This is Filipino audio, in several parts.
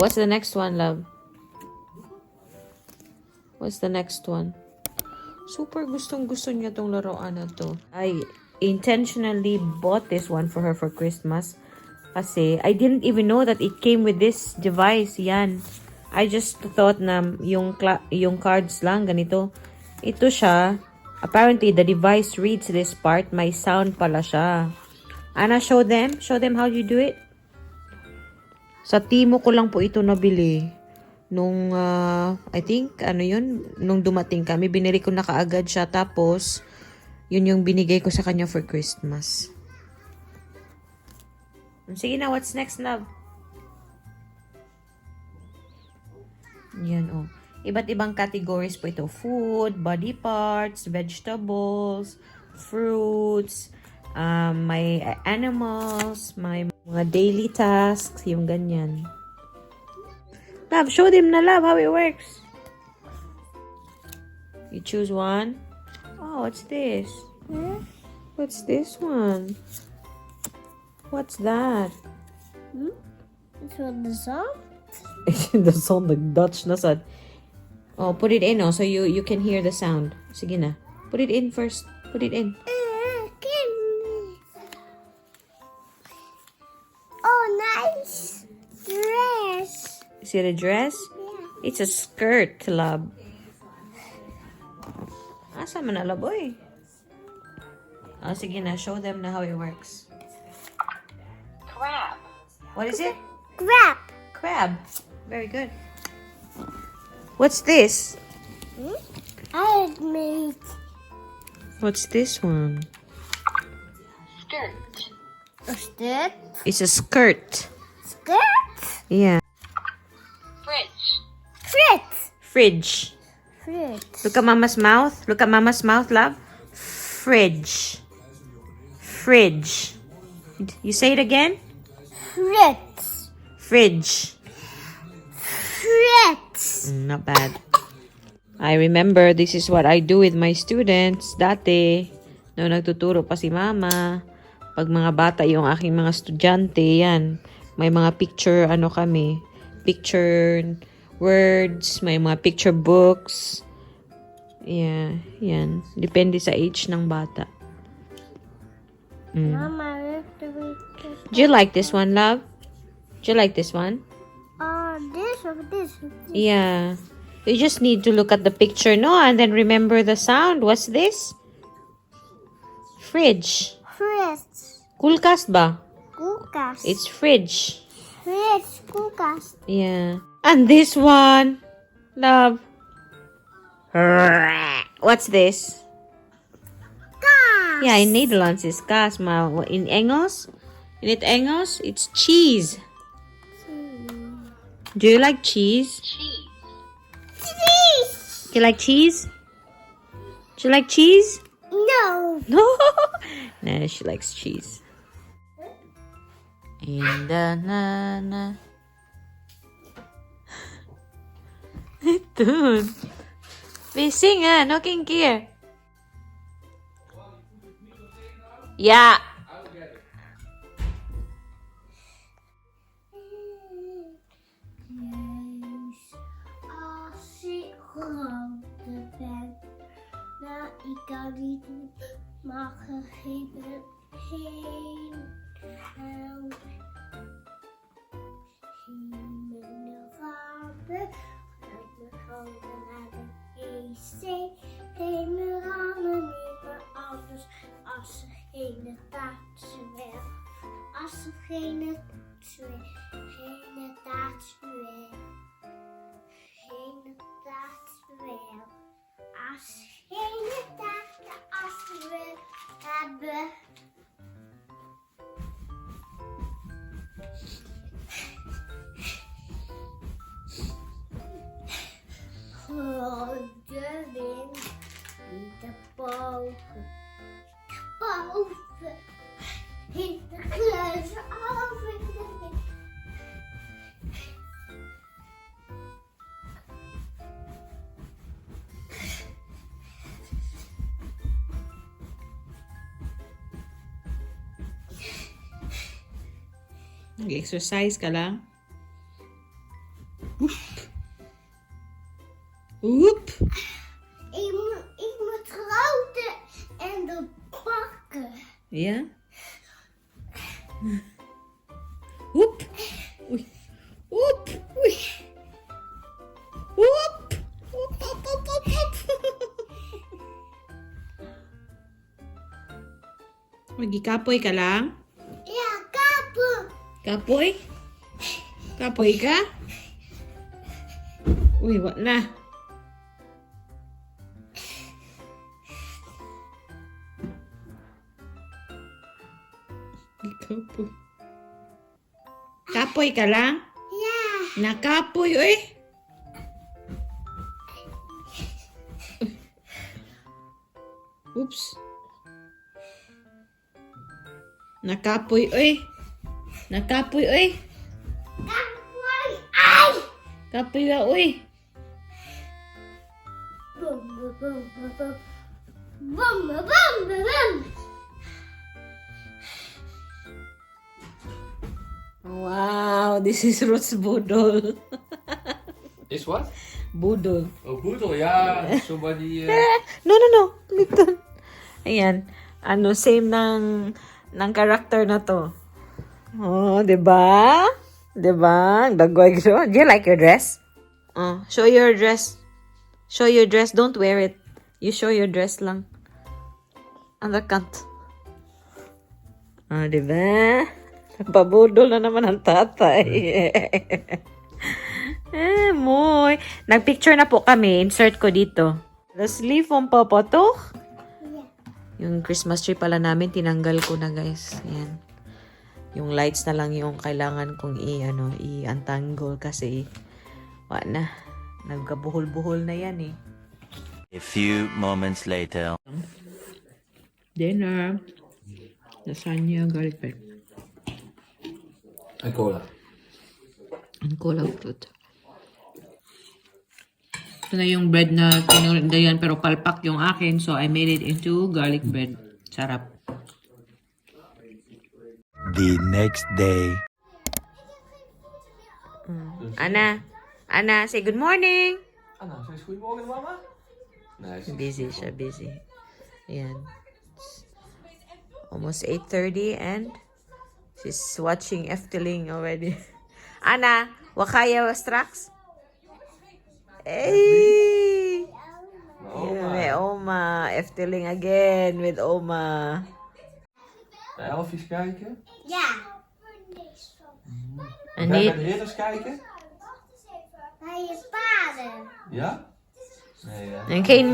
what's the next one, love? What's the next one? Super gustong-gusto niya tong laruan na to. I intentionally bought this one for her for Christmas. Kasi I didn't even know that it came with this device. Yan. I just thought na yung cards lang, ganito. Ito siya. Apparently, the device reads this part. May sound pala siya. Anna, show them. Show them how you do it. Sa Timo ko lang po ito nabili. Nung, I think, ano yun, nung dumating kami, binili ko na kaagad siya. Tapos, yun yung binigay ko sa kanya for Christmas. Sige na, what's next, love? Yan, oh. Iba't ibang categories po ito. Food, body parts, vegetables, fruits, may animals, may mga daily tasks, yung ganyan. Love, show them na, love, how it works. You choose one. Oh, what's this? What's this one? What's that? It's what the song? The sound like Dutch na sad. Oh, put it in, oh, so you can hear the sound. Sige na. Put it in first. Put it in. Oh, nice dress. See the dress? Yeah. It's a skirt, love. Asa man na, love, boy? Oh, sige na. Show them na how it works. Crab. What is it? Crab. Crab. Very good. What's this? I made What's this one? Skirt. a skirt. It's a skirt. Skirt? Yeah. Fridge. Fritz. Fridge. Fritz. Look at Mama's mouth. Look at Mama's mouth, love. Fridge. Fridge. You say it again? Fritz. Fridge. Fritz. Not bad. I remember this is what I do with my students dati. No, nagtuturo pa si Mama. Pag mga bata yung aking mga estudyante, yan. May mga picture, kami. Picture words, may mga picture books. Yeah, yan. Depende sa age ng bata. Mama, we have to read this. Do you like this one, love? Do you like this one? This or this? Yeah. You just need to look at the picture, no? And then remember the sound. What's this? Fridge. Fritz. Kulkas ba? Kukas. It's fridge. Fritz. Kukas. Yeah. And this one. Love. What's this? Kas. Yeah, in Nederlands it's kaas, maar in Engels? In het Engels, it's cheese. Do you like cheese? Cheese. Cheese. Do you like cheese? Do you like cheese? No. No. Nah, she likes cheese. In the na. Dude. We sing nog een keer. Ja. Als ik groter ben, nou ik kan niet mag er geen heen. Mijn vader gaat me gewoon naar de wc. Geen ramen niet meer anders als er geen taartje wil. Als er geen taartje wil. Geen taartje wil. Als geen taartje als we hebben. De wind in de boven. Boven. In de kleuzen over de wind. Nag-exercise ka lang? Oep. Ik moet grote en de pakken. Ja. Oep. Oei. Oep. Oei. Oep. Oep, op, op, op, op. Magikapoy ka lang? Ja, kapen. Kapoy? Kapoy ka? Uy, wag na. Kapoy. Kapoy ka lang? Ja. Nakapoy, uy. Oops. Nakapoy, uy. Nakapoy, uy. Kapoy. Ay. Kapoy ka, uy. Bum, bum, bum, bum, bum. Bum, bum, bum, bum. Wow, this is Ruth's Budol. Is what? Budol. Oh, Boodle, ja. Somebody... No. Lito. Ayan. Ano, same ng character na to. Oh, diba? Diba? Dagwag siya. Do you like your dress? Oh, show your dress. Show your dress. Don't wear it. You show your dress lang. On the kant. Oh, diba? Pabudol na naman ang tatay. Moy. Nagpicture na po kami. Insert ko dito. The sleeve from Popoto. Ja. Yung Christmas tree pala namin, tinanggal ko na, guys. Ayan. Yung lights na lang yung kailangan kong i-untangle kasi wala na. Nagkabuhol-buhol na yan eh. A few moments later. Dinner. Lasagna, garlic bread. En cola. And cola fruit. Ito na yung bread na tinurinda yan pero palpak yung akin. So I made it into garlic bread. Sarap. The next day. Anna, say good morning. Anna, zeg eens goedemorgen, mama. Nee, Busy siya, busy. Ayan. It's almost 8:30 and she's watching Efteling already. Anna, wakaya straks? Hey! Yeah, may Oma. Efteling again with Oma. De elfjes kijken. Ja. En Ga je niet, met de ridders kijken? Bij je paden. Ja? Nee, ja. en geen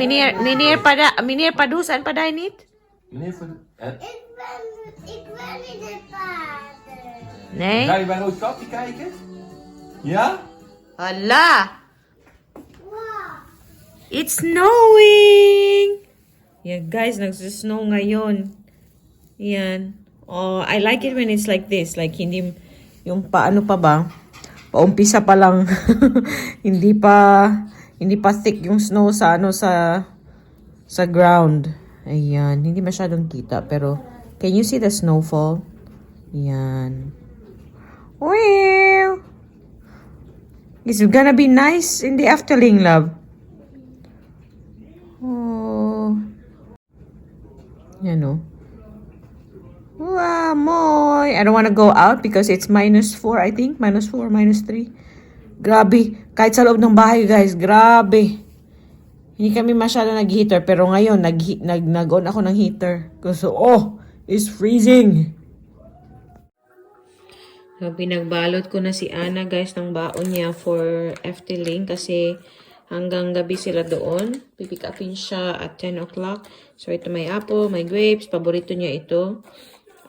meneer Padusan paday niet? Meneer voor... Ik wil niet de paden. Nee? Ga je bij Rood Kapje kijken? Ja? Hala! Wow. It's snowing! Yeah, guys, nagsusnow ngayon. Yan. Oh, I like it when it's like this. Like, hindi, yung paano pa ba? Paumpisa pa lang. hindi pa thick yung snow sa sa ground. Ayan. Hindi masyadong kita. Pero, can you see the snowfall? Yan. Wow! It's gonna be nice in the afternoon, love. Oh. Yan o. Wow, moy. I don't wanna go out because it's -4, I think. -4, -3. Grabe. Kahit sa loob ng bahay, guys. Grabe. Hindi kami masyado nag-heater. Pero ngayon, nag-on ako ng heater. Kasi, it's freezing. So, pinagbalot ko na si Ana, guys, ng baon niya for Efteling kasi hanggang gabi sila doon. Pipick upin siya at 10 o'clock. So, ito may apple, may grapes. Paborito niya ito.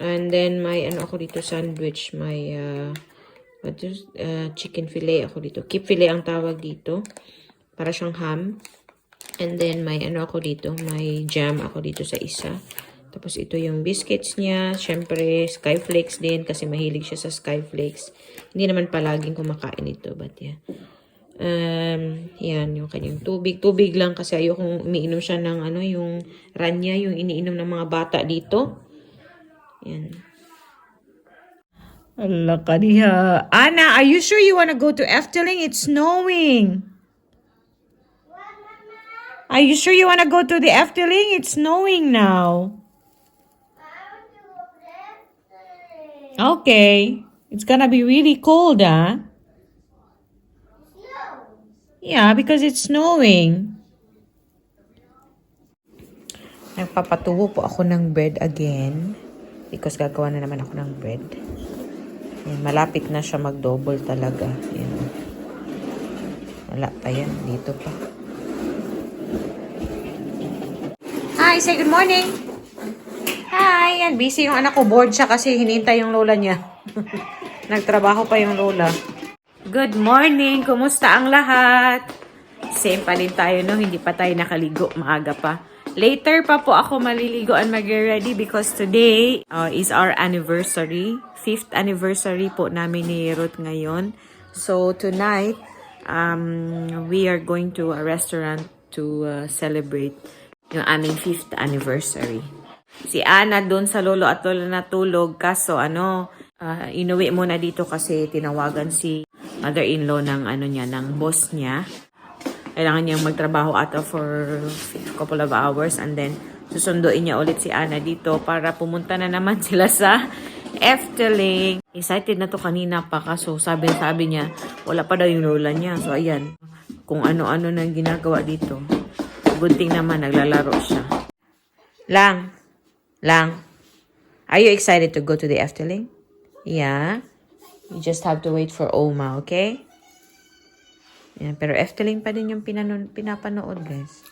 And then, may ako dito, sandwich. May chicken fillet ako dito. Keep fillet ang tawag dito. Para siyang ham. And then, may ako dito. May jam ako dito sa isa. Tapos, ito yung biscuits niya. Siyempre, skyflakes din kasi mahilig siya sa skyflakes. Hindi naman palaging kumakain ito. But, yeah. Yan, yung kanyang tubig. Tubig lang kasi ayokong umiinom siya ng yung ranya, yung iniinom ng mga bata dito. Yan. Allah ka niya. Anna, are you sure you wanna go to Efteling? It's snowing. Wat Are you sure you want to go to the Efteling? It's snowing now. Okay. It's gonna be really cold, huh? Yeah, because it's snowing. Nagpapatubo po ako ng bread again. Because gagawa na naman ako ng bread. Yan, malapit na siya mag-double talaga. Yan. Wala pa yan. Dito pa. Hi, say good morning. Hi, yan. Busy yung anak ko. Bored siya kasi hinihintay yung lola niya. Nagtrabaho pa yung lola. Good morning. Kumusta ang lahat? Same pa rin tayo, no? Hindi pa tayo nakaligo. Maaga pa. Later pa po ako maliligo and mag-ready because today is our anniversary. 5th anniversary po namin ni Ruth ngayon. So, tonight, we are going to a restaurant to celebrate yung aming 5th anniversary. Si Ana doon sa lolo at lola natulog. Kaso, inuwi muna dito kasi tinawagan si mother-in-law ng, ng boss niya. Kailangan niyang magtrabaho ata for a couple of hours and then susunduin niya ulit si Ana dito para pumunta na naman sila sa Efteling. Excited na to kanina pa kaso sabi niya wala pa daw yung lola niya. So ayan, kung ano-ano nang ginagawa dito. Good thing naman naglalaro siya. Lang, are you excited to go to the Efteling? Yeah. You just have to wait for Oma, okay? Yan, pero Efteling pa din yung pinapanood, guys.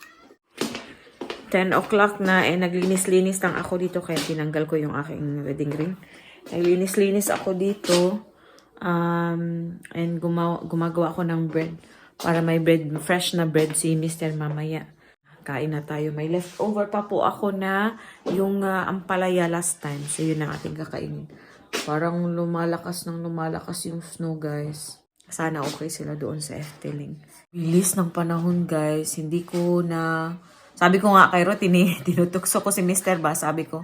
10 o'clock na, naglinis-linis lang ako dito, kaya tinanggal ko yung aking wedding ring. Naglinis-linis ako dito, and gumagawa ako ng bread, para may bread, fresh na bread si Mr. mamaya. Kain na tayo. May leftover pa po ako na yung ampalaya last time, so yun ang ating kakainin. Parang lumalakas yung snow, guys. Sana okay sila doon sa Efteling. Bilis ng panahon, guys. Hindi ko na... Sabi ko nga kay Ruth, tinutukso ko si Mr. Ba. Sabi ko,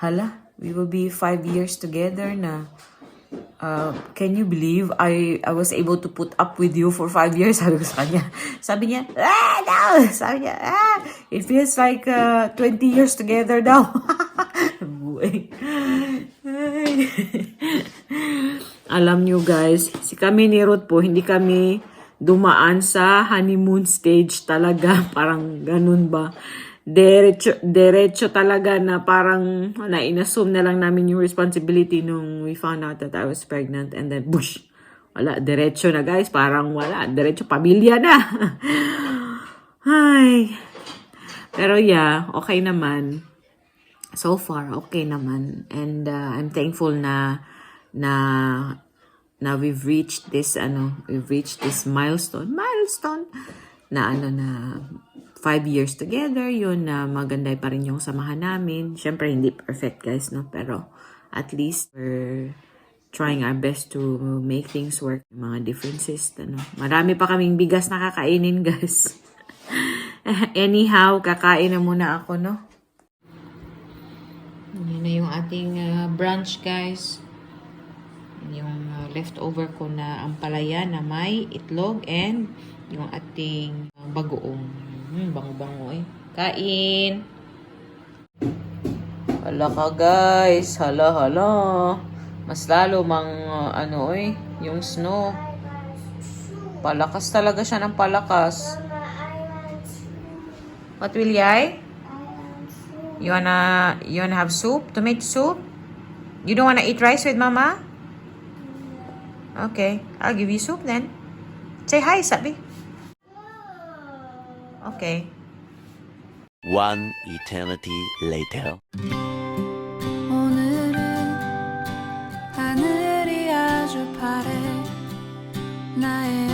hala, we will be 5 years together na. Can you believe I was able to put up with you for 5 years? Sabi ko sa kanya. Sabi niya, no! Sabi niya, it feels like 20 years together now. Buhay. Alam nyo guys, si kami ni Ruth po, hindi kami dumaan sa honeymoon stage talaga. Parang ganun ba? Diretso talaga na parang na-inassume na lang namin yung responsibility nung we found out that I was pregnant. And then, bush! Wala, diretso na guys. Parang wala, diretso pamilya na. Ay. Pero yeah, okay naman. So far, okay naman. And I'm thankful na we've reached this milestone na na 5 years together. Yun na maganda pa rin yung samahan namin. Syempre hindi perfect guys, no, pero at least we're trying our best to make things work. Mga differences, marami pa kaming bigas na kakainin guys. Anyhow, kakain na muna ako, no. Yan na yung ating brunch guys. Yung leftover ko na ampalaya na may itlog and yung ating bagoong. Bango-bango eh. Kain! Hala ka guys. Hala. Mas lalo yung snow. Palakas talaga siya ng palakas. What will yay? You wanna have soup? Tomato soup? You don't wanna eat rice with mama? Okay, I'll give you soup then. Say hi, sabi. Okay. One eternity later. 오늘은 하늘이 아주 파래 나의